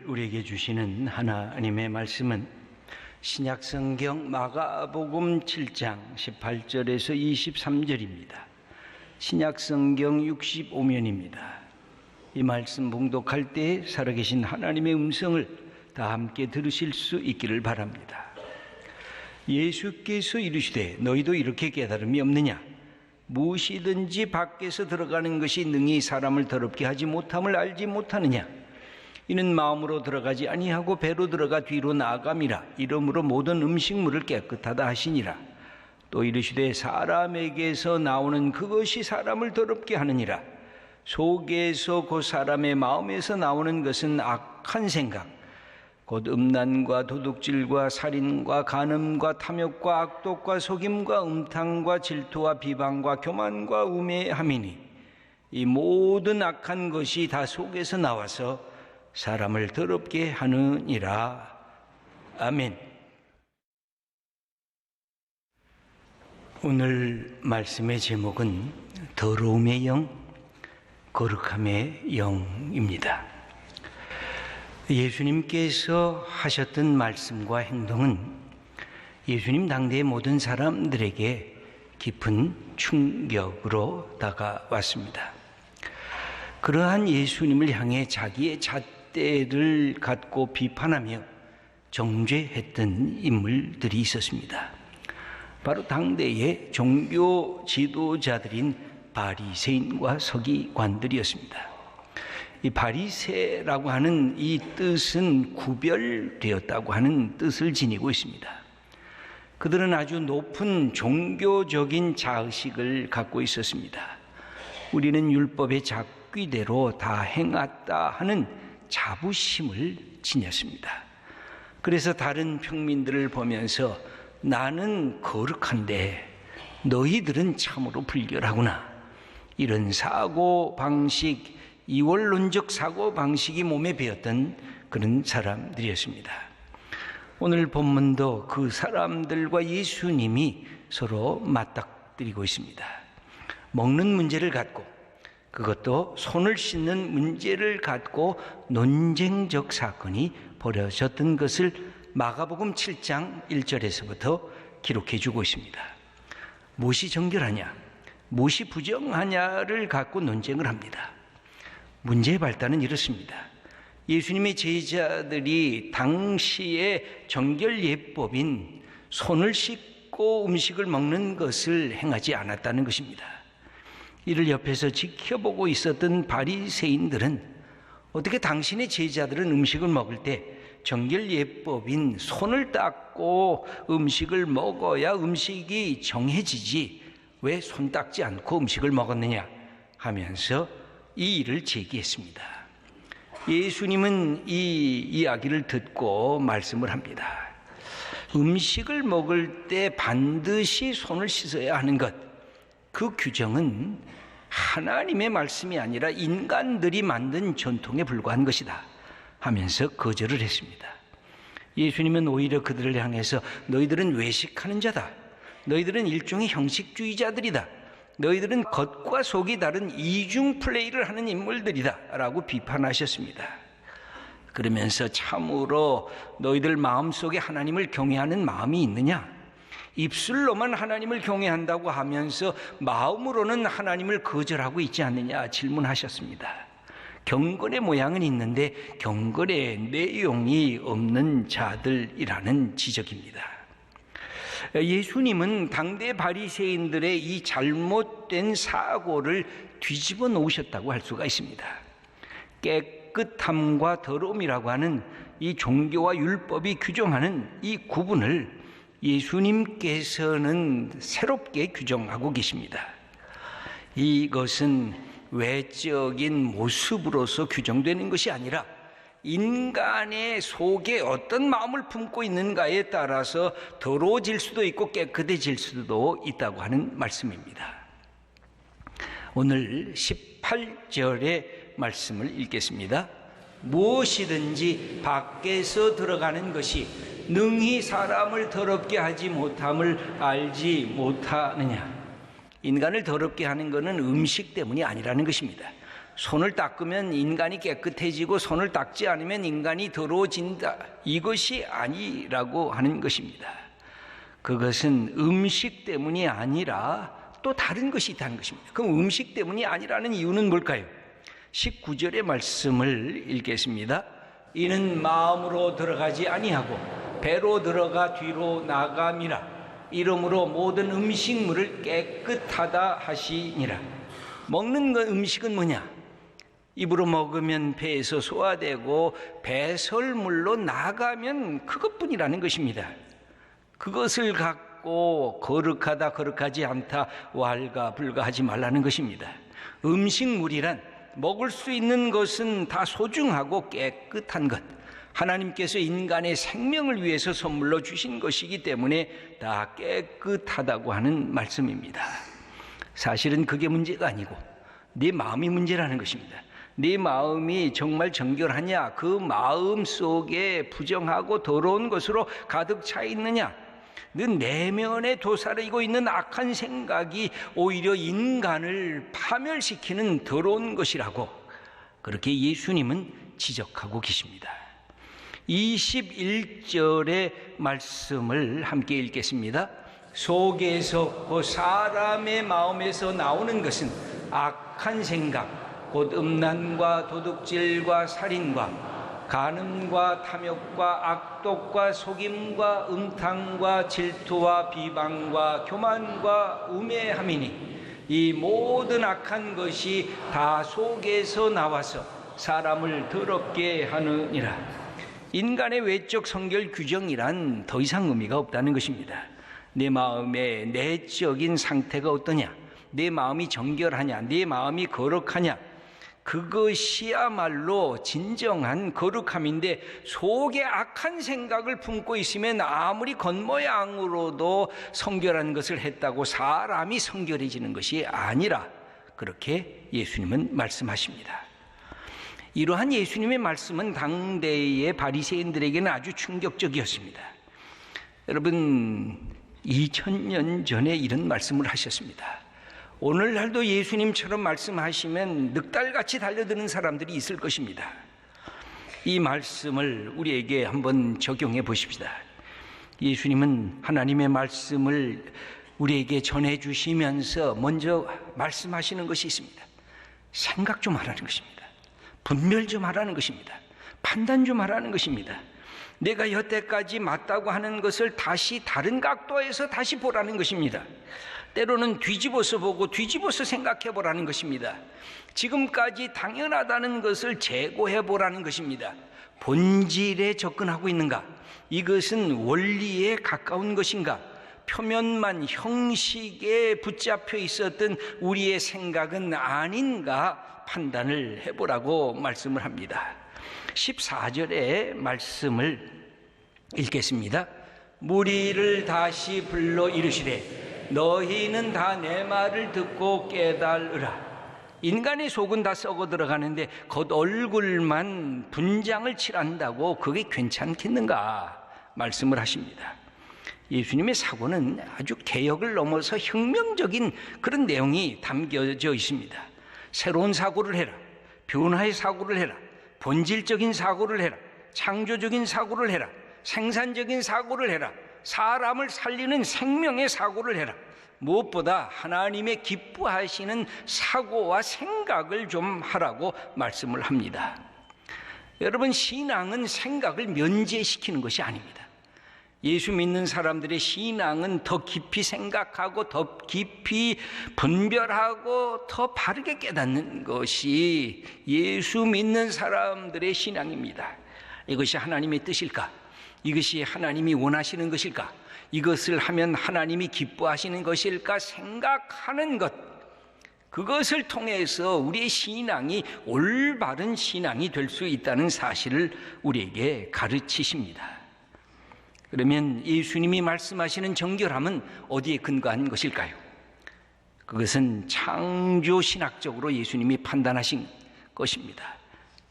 우리에게 주시는 하나님의 말씀은 신약성경 마가복음 7장 18절에서 23절입니다. 신약성경 65면입니다. 이 말씀 봉독할 때 살아계신 하나님의 음성을 다 함께 들으실 수 있기를 바랍니다. 예수께서 이르시되 너희도 이렇게 깨달음이 없느냐? 무엇이든지 밖에서 들어가는 것이 능히 사람을 더럽게 하지 못함을 알지 못하느냐? 이는 마음으로 들어가지 아니하고 배로 들어가 뒤로 나아감이라. 이러므로 모든 음식물을 깨끗하다 하시니라. 또 이르시되 사람에게서 나오는 그것이 사람을 더럽게 하느니라. 속에서 곧 사람의 마음에서 나오는 것은 악한 생각, 곧 음란과 도둑질과 살인과 간음과 탐욕과 악독과 속임과 음탕과 질투와 비방과 교만과 우매함이니 이 모든 악한 것이 다 속에서 나와서 사람을 더럽게 하느니라. 아멘. 오늘 말씀의 제목은 더러움의 영, 거룩함의 영입니다. 예수님께서 하셨던 말씀과 행동은 예수님 당대의 모든 사람들에게 깊은 충격으로 다가왔습니다. 그러한 예수님을 향해 자기의 잣대를 갖고 비판하며 정죄했던 인물들이 있었습니다. 바로 당대의 종교 지도자들인 바리새인과 서기관들이었습니다. 이 바리새라고 하는 이 뜻은 구별되었다고 하는 뜻을 지니고 있습니다. 그들은 아주 높은 종교적인 자의식을 갖고 있었습니다. 우리는 율법의 작귀대로 다 행했다 하는 자부심을 지녔습니다. 그래서 다른 평민들을 보면서 나는 거룩한데 너희들은 참으로 불결하구나, 이런 사고방식, 이원론적 사고방식이 몸에 배었던 그런 사람들이었습니다. 오늘 본문도 그 사람들과 예수님이 서로 맞닥뜨리고 있습니다. 먹는 문제를 갖고, 그것도 손을 씻는 문제를 갖고 논쟁적 사건이 벌어졌던 것을 마가복음 7장 1절에서부터 기록해 주고 있습니다. 무엇이 정결하냐, 무엇이 부정하냐를 갖고 논쟁을 합니다. 문제의 발단은 이렇습니다. 예수님의 제자들이 당시의 정결예법인 손을 씻고 음식을 먹는 것을 행하지 않았다는 것입니다. 이를 옆에서 지켜보고 있었던 바리새인들은 어떻게 당신의 제자들은 음식을 먹을 때 정결예법인 손을 닦고 음식을 먹어야 음식이 정해지지 왜 손 닦지 않고 음식을 먹었느냐 하면서 이 일을 제기했습니다. 예수님은 이 이야기를 듣고 말씀을 합니다. 음식을 먹을 때 반드시 손을 씻어야 하는 것, 그 규정은 하나님의 말씀이 아니라 인간들이 만든 전통에 불과한 것이다 하면서 거절을 했습니다. 예수님은 오히려 그들을 향해서 너희들은 외식하는 자다, 너희들은 일종의 형식주의자들이다, 너희들은 겉과 속이 다른 이중 플레이를 하는 인물들이다 라고 비판하셨습니다. 그러면서 참으로 너희들 마음속에 하나님을 경외하는 마음이 있느냐? 입술로만 하나님을 경외한다고 하면서 마음으로는 하나님을 거절하고 있지 않느냐 질문하셨습니다. 경건의 모양은 있는데 경건의 내용이 없는 자들이라는 지적입니다. 예수님은 당대 바리새인들의 이 잘못된 사고를 뒤집어 놓으셨다고 할 수가 있습니다. 깨끗함과 더러움이라고 하는 이 종교와 율법이 규정하는 이 구분을 예수님께서는 새롭게 규정하고 계십니다. 이것은 외적인 모습으로서 규정되는 것이 아니라 인간의 속에 어떤 마음을 품고 있는가에 따라서 더러워질 수도 있고 깨끗해질 수도 있다고 하는 말씀입니다. 오늘 18절의 말씀을 읽겠습니다. 무엇이든지 밖에서 들어가는 것이 능히 사람을 더럽게 하지 못함을 알지 못하느냐. 인간을 더럽게 하는 것은 음식 때문이 아니라는 것입니다. 손을 닦으면 인간이 깨끗해지고 손을 닦지 않으면 인간이 더러워진다. 이것이 아니라고 하는 것입니다. 그것은 음식 때문이 아니라 또 다른 것이 있다는 것입니다. 그럼 음식 때문이 아니라는 이유는 뭘까요? 19절의 말씀을 읽겠습니다. 이는 마음으로 들어가지 아니하고 배로 들어가 뒤로 나감이라. 이러므로 모든 음식물을 깨끗하다 하시니라. 먹는 음식은 뭐냐? 입으로 먹으면 배에서 소화되고 배설물로 나가면 그것뿐이라는 것입니다. 그것을 갖고 거룩하다 거룩하지 않다 왈가불가하지 말라는 것입니다. 음식물이란 먹을 수 있는 것은 다 소중하고 깨끗한 것, 하나님께서 인간의 생명을 위해서 선물로 주신 것이기 때문에 다 깨끗하다고 하는 말씀입니다. 사실은 그게 문제가 아니고 네 마음이 문제라는 것입니다. 네 마음이 정말 정결하냐? 그 마음 속에 부정하고 더러운 것으로 가득 차 있느냐? 너 내면에 도사리고 있는 악한 생각이 오히려 인간을 파멸시키는 더러운 것이라고 그렇게 예수님은 지적하고 계십니다. 21절의 말씀을 함께 읽겠습니다. 속에서 그 사람의 마음에서 나오는 것은 악한 생각, 곧 음란과 도둑질과 살인과 간음과 탐욕과 악독과 속임과 음탕과 질투와 비방과 교만과 우매함이니 이 모든 악한 것이 다 속에서 나와서 사람을 더럽게 하느니라. 인간의 외적 성결 규정이란 더 이상 의미가 없다는 것입니다. 내 마음의 내적인 상태가 어떠냐, 내 마음이 정결하냐, 내 마음이 거룩하냐, 그것이야말로 진정한 거룩함인데 속에 악한 생각을 품고 있으면 아무리 겉모양으로도 성결한 것을 했다고 사람이 성결해지는 것이 아니라 그렇게 예수님은 말씀하십니다. 이러한 예수님의 말씀은 당대의 바리새인들에게는 아주 충격적이었습니다. 여러분, 2000년 전에 이런 말씀을 하셨습니다. 오늘날도 예수님처럼 말씀하시면 늑달같이 달려드는 사람들이 있을 것입니다. 이 말씀을 우리에게 한번 적용해 보십시다. 예수님은 하나님의 말씀을 우리에게 전해주시면서 먼저 말씀하시는 것이 있습니다. 생각 좀 하라는 것입니다. 분별 좀 하라는 것입니다. 판단 좀 하라는 것입니다. 내가 여태까지 맞다고 하는 것을 다시 다른 각도에서 다시 보라는 것입니다. 때로는 뒤집어서 보고 뒤집어서 생각해 보라는 것입니다. 지금까지 당연하다는 것을 재고해 보라는 것입니다. 본질에 접근하고 있는가? 이것은 원리에 가까운 것인가? 표면만 형식에 붙잡혀 있었던 우리의 생각은 아닌가 판단을 해보라고 말씀을 합니다. 14절의 말씀을 읽겠습니다. 무리를 다시 불러 이르시되 너희는 다 내 말을 듣고 깨달으라. 인간의 속은 다 썩어 들어가는데 겉 얼굴만 분장을 칠한다고 그게 괜찮겠는가 말씀을 하십니다. 예수님의 사고는 아주 개혁을 넘어서 혁명적인 그런 내용이 담겨져 있습니다. 새로운 사고를 해라, 변화의 사고를 해라, 본질적인 사고를 해라, 창조적인 사고를 해라, 생산적인 사고를 해라, 사람을 살리는 생명의 사고를 해라. 무엇보다 하나님의 기뻐하시는 사고와 생각을 좀 하라고 말씀을 합니다. 여러분, 신앙은 생각을 면제시키는 것이 아닙니다. 예수 믿는 사람들의 신앙은 더 깊이 생각하고 더 깊이 분별하고 더 바르게 깨닫는 것이 예수 믿는 사람들의 신앙입니다. 이것이 하나님의 뜻일까? 이것이 하나님이 원하시는 것일까? 이것을 하면 하나님이 기뻐하시는 것일까 생각하는 것, 그것을 통해서 우리의 신앙이 올바른 신앙이 될 수 있다는 사실을 우리에게 가르치십니다. 그러면 예수님이 말씀하시는 정결함은 어디에 근거한 것일까요? 그것은 창조신학적으로 예수님이 판단하신 것입니다.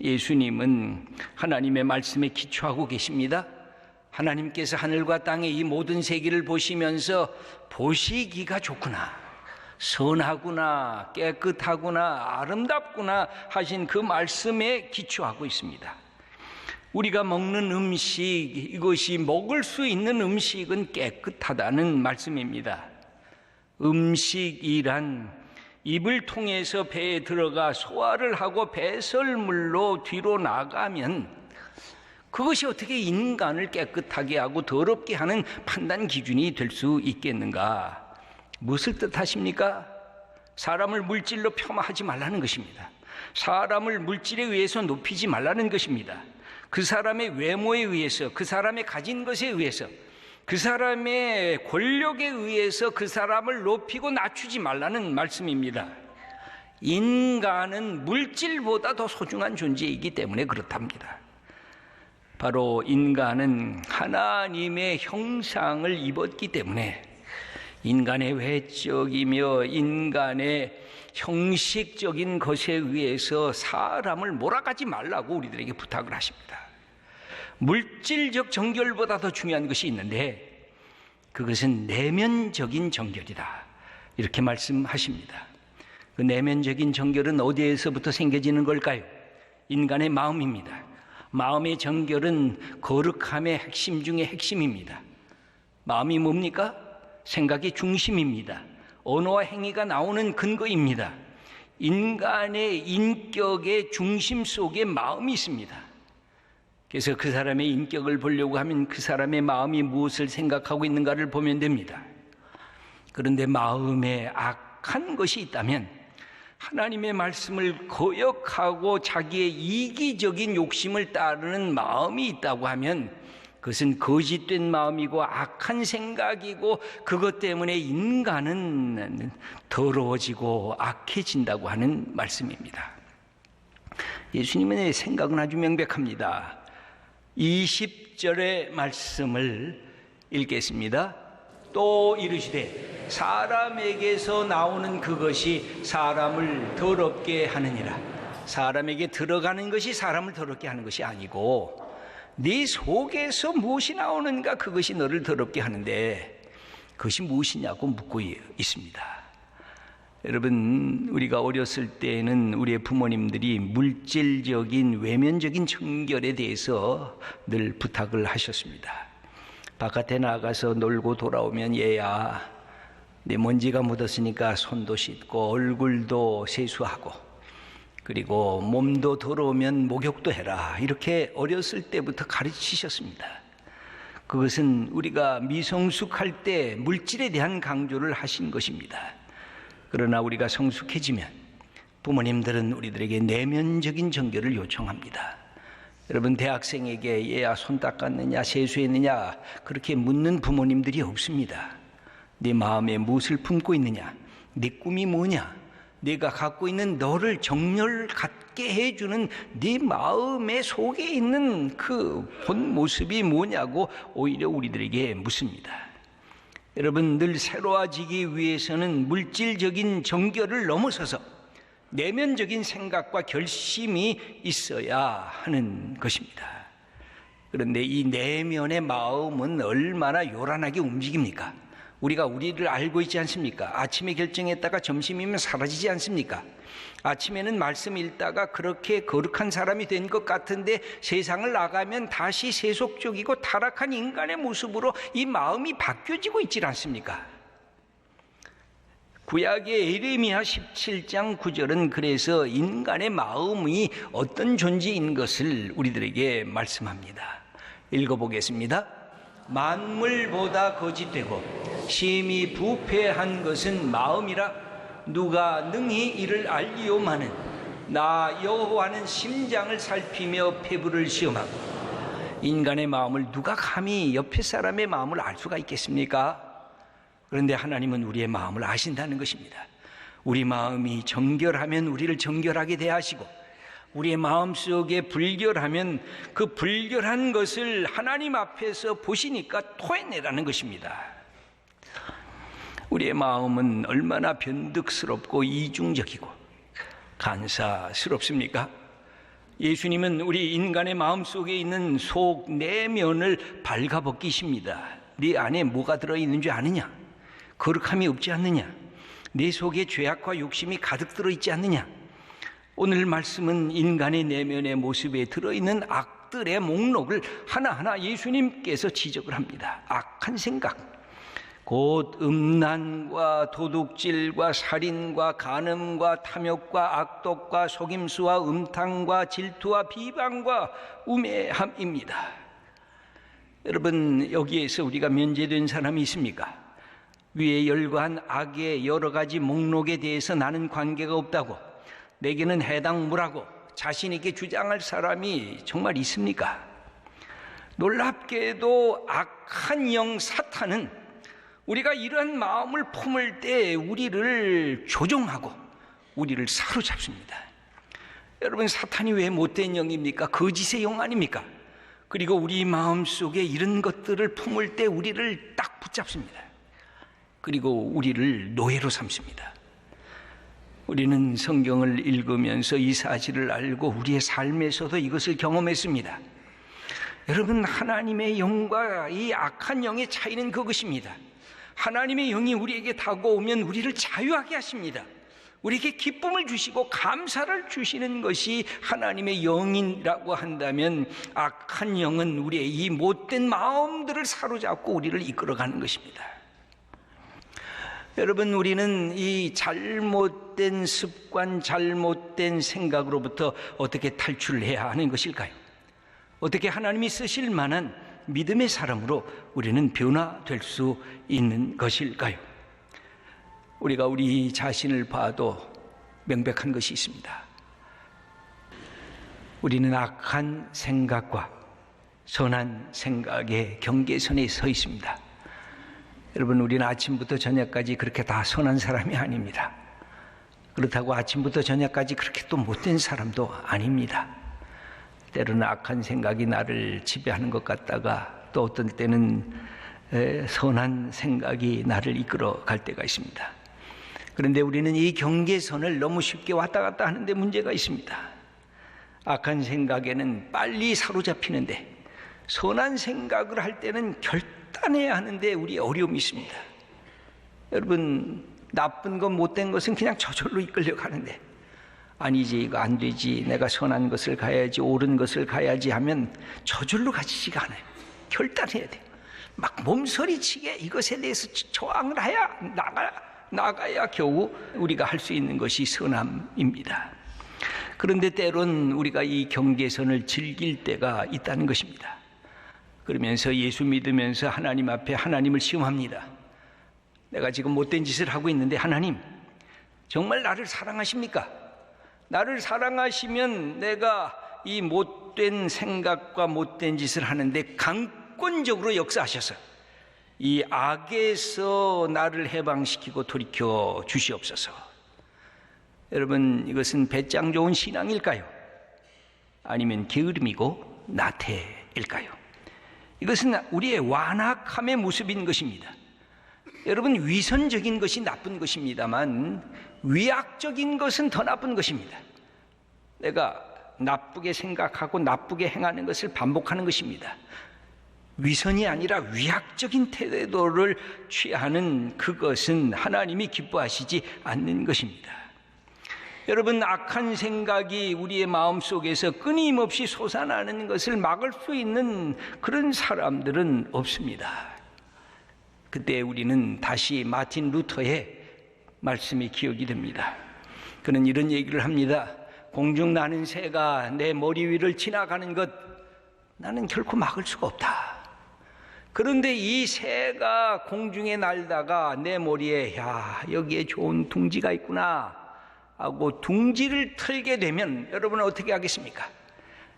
예수님은 하나님의 말씀에 기초하고 계십니다. 하나님께서 하늘과 땅의 이 모든 세계를 보시면서 보시기가 좋구나, 선하구나, 깨끗하구나, 아름답구나 하신 그 말씀에 기초하고 있습니다. 우리가 먹는 음식, 이것이 먹을 수 있는 음식은 깨끗하다는 말씀입니다. 음식이란 입을 통해서 배에 들어가 소화를 하고 배설물로 뒤로 나가면 그것이 어떻게 인간을 깨끗하게 하고 더럽게 하는 판단 기준이 될 수 있겠는가? 무엇을 뜻하십니까? 사람을 물질로 폄하하지 말라는 것입니다. 사람을 물질에 의해서 높이지 말라는 것입니다. 그 사람의 외모에 의해서, 그 사람의 가진 것에 의해서, 그 사람의 권력에 의해서 그 사람을 높이고 낮추지 말라는 말씀입니다. 인간은 물질보다 더 소중한 존재이기 때문에 그렇답니다. 바로 인간은 하나님의 형상을 입었기 때문에 인간의 외적이며 인간의 형식적인 것에 의해서 사람을 몰아가지 말라고 우리들에게 부탁을 하십니다. 물질적 정결보다 더 중요한 것이 있는데 그것은 내면적인 정결이다, 이렇게 말씀하십니다. 그 내면적인 정결은 어디에서부터 생겨지는 걸까요? 인간의 마음입니다. 마음의 정결은 거룩함의 핵심 중에 핵심입니다. 마음이 뭡니까? 생각의 중심입니다. 언어와 행위가 나오는 근거입니다. 인간의 인격의 중심 속에 마음이 있습니다. 그래서 그 사람의 인격을 보려고 하면 그 사람의 마음이 무엇을 생각하고 있는가를 보면 됩니다. 그런데 마음에 악한 것이 있다면, 하나님의 말씀을 거역하고 자기의 이기적인 욕심을 따르는 마음이 있다고 하면 그것은 거짓된 마음이고 악한 생각이고, 그것 때문에 인간은 더러워지고 악해진다고 하는 말씀입니다. 예수님의 생각은 아주 명백합니다. 20절의 말씀을 읽겠습니다. 또 이르시되 사람에게서 나오는 그것이 사람을 더럽게 하느니라. 사람에게 들어가는 것이 사람을 더럽게 하는 것이 아니고 네 속에서 무엇이 나오는가, 그것이 너를 더럽게 하는데 그것이 무엇이냐고 묻고 있습니다. 여러분, 우리가 어렸을 때에는 우리의 부모님들이 물질적인 외면적인 정결에 대해서 늘 부탁을 하셨습니다. 바깥에 나가서 놀고 돌아오면 얘야, 내 먼지가 묻었으니까 손도 씻고 얼굴도 세수하고 그리고 몸도 더러우면 목욕도 해라, 이렇게 어렸을 때부터 가르치셨습니다. 그것은 우리가 미성숙할 때 물질에 대한 강조를 하신 것입니다. 그러나 우리가 성숙해지면 부모님들은 우리들에게 내면적인 정결을 요청합니다. 여러분, 대학생에게 얘야 손 닦았느냐, 세수했느냐 그렇게 묻는 부모님들이 없습니다. 네 마음에 무엇을 품고 있느냐, 네 꿈이 뭐냐, 네가 갖고 있는 너를 정열 갖게 해주는 네 마음의 속에 있는 그 본 모습이 뭐냐고 오히려 우리들에게 묻습니다. 여러분, 늘 새로워지기 위해서는 물질적인 정결을 넘어서서 내면적인 생각과 결심이 있어야 하는 것입니다. 그런데 이 내면의 마음은 얼마나 요란하게 움직입니까? 우리가 우리를 알고 있지 않습니까? 아침에 결정했다가 점심이면 사라지지 않습니까? 아침에는 말씀 읽다가 그렇게 거룩한 사람이 된 것 같은데 세상을 나가면 다시 세속적이고 타락한 인간의 모습으로 이 마음이 바뀌어지고 있지 않습니까? 구약의 예레미야 17장 9절은 그래서 인간의 마음이 어떤 존재인 것을 우리들에게 말씀합니다. 읽어보겠습니다. 만물보다 거짓되고 심히 부패한 것은 마음이라. 누가 능히 이를 알리오마는 나 여호와는 심장을 살피며 폐부를 시험하고. 인간의 마음을 누가 감히 옆에 사람의 마음을 알 수가 있겠습니까? 그런데 하나님은 우리의 마음을 아신다는 것입니다. 우리 마음이 정결하면 우리를 정결하게 대하시고, 우리의 마음속에 불결하면 그 불결한 것을 하나님 앞에서 보시니까 토해내라는 것입니다. 우리의 마음은 얼마나 변덕스럽고 이중적이고 간사스럽습니까? 예수님은 우리 인간의 마음속에 있는 속 내면을 발가벗기십니다. 네 안에 뭐가 들어있는 줄 아느냐? 거룩함이 없지 않느냐? 내 속에 죄악과 욕심이 가득 들어있지 않느냐? 오늘 말씀은 인간의 내면의 모습에 들어있는 악들의 목록을 하나하나 예수님께서 지적을 합니다. 악한 생각, 곧 음란과 도둑질과 살인과 간음과 탐욕과 악독과 속임수와 음탕과 질투와 비방과 우매함입니다. 여러분, 여기에서 우리가 면제된 사람이 있습니까? 위에 열거한 악의 여러 가지 목록에 대해서 나는 관계가 없다고, 내게는 해당무라고 자신 있게 주장할 사람이 정말 있습니까? 놀랍게도 악한 영 사탄은 우리가 이러한 마음을 품을 때 우리를 조종하고 우리를 사로잡습니다. 여러분, 사탄이 왜 못된 영입니까? 거짓의 영 아닙니까? 그리고 우리 마음속에 이런 것들을 품을 때 우리를 딱 붙잡습니다. 그리고 우리를 노예로 삼습니다. 우리는 성경을 읽으면서 이 사실을 알고 우리의 삶에서도 이것을 경험했습니다. 여러분, 하나님의 영과 이 악한 영의 차이는 그것입니다. 하나님의 영이 우리에게 다가오면 우리를 자유하게 하십니다. 우리에게 기쁨을 주시고 감사를 주시는 것이 하나님의 영이라고 한다면, 악한 영은 우리의 이 못된 마음들을 사로잡고 우리를 이끌어가는 것입니다. 여러분, 우리는 이 잘못된 습관, 잘못된 생각으로부터 어떻게 탈출해야 하는 것일까요? 어떻게 하나님이 쓰실 만한 믿음의 사람으로 우리는 변화될 수 있는 것일까요? 우리가 우리 자신을 봐도 명백한 것이 있습니다. 우리는 악한 생각과 선한 생각의 경계선에 서 있습니다. 여러분, 우리는 아침부터 저녁까지 그렇게 다 선한 사람이 아닙니다. 그렇다고 아침부터 저녁까지 그렇게 또 못된 사람도 아닙니다. 때로는 악한 생각이 나를 지배하는 것 같다가 또 어떤 때는 선한 생각이 나를 이끌어 갈 때가 있습니다. 그런데 우리는 이 경계선을 너무 쉽게 왔다 갔다 하는데 문제가 있습니다. 악한 생각에는 빨리 사로잡히는데, 선한 생각을 할 때는 결단해야 하는데 우리의 어려움이 있습니다. 여러분, 나쁜 것, 못된 것은 그냥 저절로 이끌려 가는데, 아니지, 이거 안 되지, 내가 선한 것을 가야지, 옳은 것을 가야지 하면 저절로 가지지가 않아요. 결단해야 돼요. 막 몸서리치게 이것에 대해서 저항을 해야 나가야 겨우 우리가 할 수 있는 것이 선함입니다. 그런데 때론 우리가 이 경계선을 즐길 때가 있다는 것입니다. 그러면서 예수 믿으면서 하나님 앞에 하나님을 시험합니다. 내가 지금 못된 짓을 하고 있는데, 하나님, 정말 나를 사랑하십니까? 나를 사랑하시면 내가 이 못된 생각과 못된 짓을 하는데 강권적으로 역사하셔서 이 악에서 나를 해방시키고 돌이켜 주시옵소서. 여러분, 이것은 배짱 좋은 신앙일까요? 아니면 게으름이고 나태일까요? 이것은 우리의 완악함의 모습인 것입니다. 여러분, 위선적인 것이 나쁜 것입니다만 위약적인 것은 더 나쁜 것입니다. 내가 나쁘게 생각하고 나쁘게 행하는 것을 반복하는 것입니다. 위선이 아니라 위약적인 태도를 취하는 그것은 하나님이 기뻐하시지 않는 것입니다. 여러분, 악한 생각이 우리의 마음속에서 끊임없이 솟아나는 것을 막을 수 있는 그런 사람들은 없습니다. 그때 우리는 다시 마틴 루터의 말씀이 기억이 됩니다. 그는 이런 얘기를 합니다. 공중 나는 새가 내 머리 위를 지나가는 것, 나는 결코 막을 수가 없다. 그런데 이 새가 공중에 날다가 내 머리에, 야, 여기에 좋은 둥지가 있구나 하고 둥지를 틀게 되면 여러분은 어떻게 하겠습니까?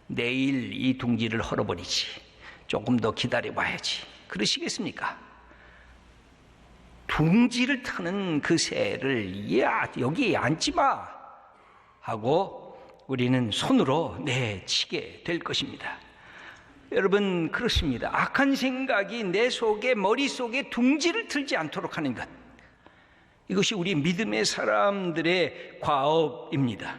내일 이 둥지를 헐어버리지, 조금 더 기다려봐야지, 그러시겠습니까? 둥지를 트는 그 새를, 야, 여기 앉지마 하고 우리는 손으로 내치게 될 것입니다. 여러분, 그렇습니다. 악한 생각이 내 속에, 머릿속에 둥지를 틀지 않도록 하는 것, 이것이 우리 믿음의 사람들의 과업입니다.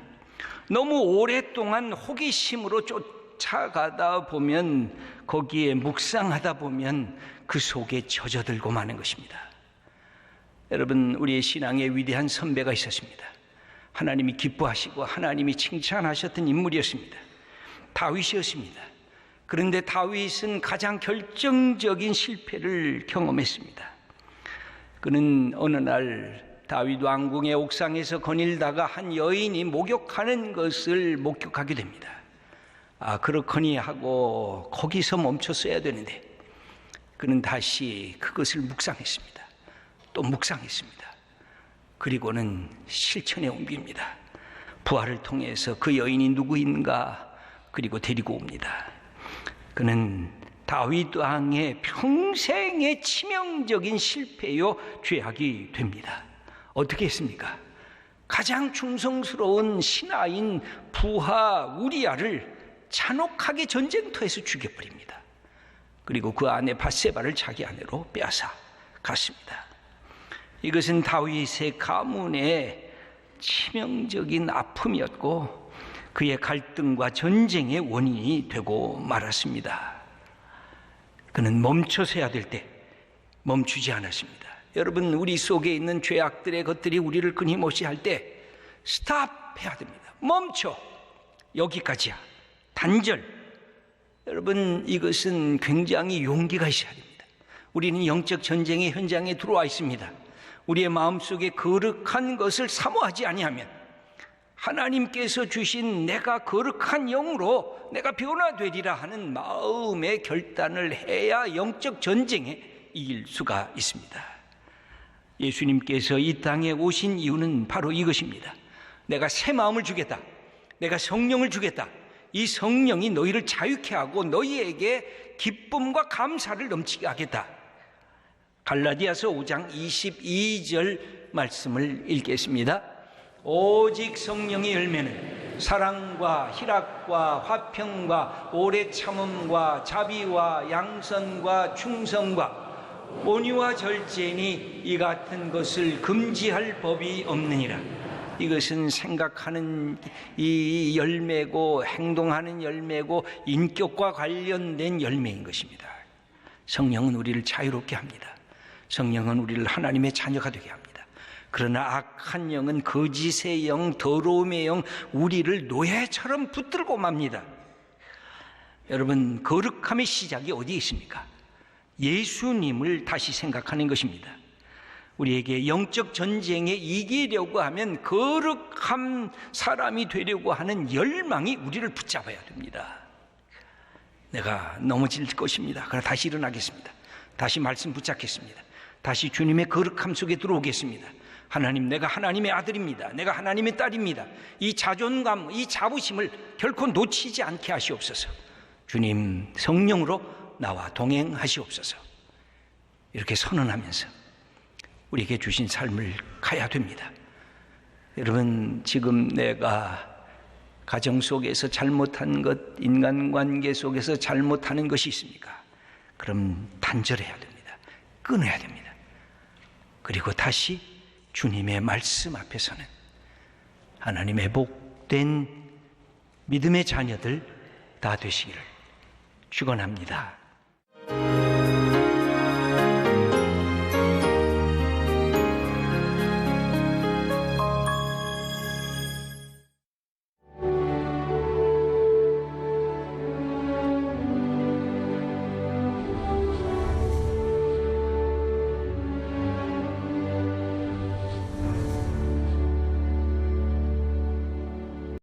너무 오랫동안 호기심으로 쫓아가다 보면, 거기에 묵상하다 보면 그 속에 젖어들고 마는 것입니다. 여러분, 우리의 신앙의 위대한 선배가 있었습니다. 하나님이 기뻐하시고 하나님이 칭찬하셨던 인물이었습니다. 다윗이었습니다. 그런데 다윗은 가장 결정적인 실패를 경험했습니다. 그는 어느 날 다윗 왕궁의 옥상에서 거닐다가 한 여인이 목욕하는 것을 목격하게 됩니다. 그렇거니 하고 거기서 멈췄어야 되는데 그는 다시 그것을 묵상했습니다. 또 묵상했습니다. 그리고는 실천에 옮깁니다. 부하를 통해서 그 여인이 누구인가 그리고 데리고 옵니다. 그는 다윗 왕의 평생의 치명적인 실패요 죄악이 됩니다. 어떻게 했습니까? 가장 충성스러운 신하인 부하 우리아를 잔혹하게 전쟁터에서 죽여버립니다. 그리고 그 아내 밧세바를 자기 아내로 빼앗아 갔습니다. 이것은 다윗의 가문의 치명적인 아픔이었고 그의 갈등과 전쟁의 원인이 되고 말았습니다. 그는 멈춰서야 될 때 멈추지 않았습니다. 여러분, 우리 속에 있는 죄악들의 것들이 우리를 끊임없이 할 때 스탑해야 됩니다. 멈춰. 여기까지야. 단절. 여러분, 이것은 굉장히 용기가 있어야 됩니다. 우리는 영적 전쟁의 현장에 들어와 있습니다. 우리의 마음속에 거룩한 것을 사모하지 아니하면 하나님께서 주신 내가 거룩한 영으로 내가 변화되리라 하는 마음의 결단을 해야 영적 전쟁에 이길 수가 있습니다. 예수님께서 이 땅에 오신 이유는 바로 이것입니다. 내가 새 마음을 주겠다. 내가 성령을 주겠다. 이 성령이 너희를 자유케 하고 너희에게 기쁨과 감사를 넘치게 하겠다. 갈라디아서 5장 22절 말씀을 읽겠습니다. 오직 성령의 열매는 사랑과 희락과 화평과 오래 참음과 자비와 양선과 충성과 온유와 절제니 이 같은 것을 금지할 법이 없느니라. 이것은 생각하는 이 열매고 행동하는 열매고 인격과 관련된 열매인 것입니다. 성령은 우리를 자유롭게 합니다. 성령은 우리를 하나님의 자녀가 되게 합니다. 그러나 악한 영은 거짓의 영, 더러움의 영, 우리를 노예처럼 붙들고 맙니다. 여러분, 거룩함의 시작이 어디에 있습니까? 예수님을 다시 생각하는 것입니다. 우리에게 영적 전쟁에 이기려고 하면 거룩한 사람이 되려고 하는 열망이 우리를 붙잡아야 됩니다. 내가 넘어질 것입니다. 그러나 다시 일어나겠습니다. 다시 말씀 붙잡겠습니다. 다시 주님의 거룩함 속에 들어오겠습니다. 하나님, 내가 하나님의 아들입니다. 내가 하나님의 딸입니다. 이 자존감, 이 자부심을 결코 놓치지 않게 하시옵소서. 주님, 성령으로 나와 동행하시옵소서. 이렇게 선언하면서 우리에게 주신 삶을 가야 됩니다. 여러분, 지금 내가 가정 속에서 잘못한 것, 인간관계 속에서 잘못하는 것이 있습니까? 그럼 단절해야 됩니다. 끊어야 됩니다. 그리고 다시 주님의 말씀 앞에서는 하나님의 복된 믿음의 자녀들 다 되시기를 축원합니다.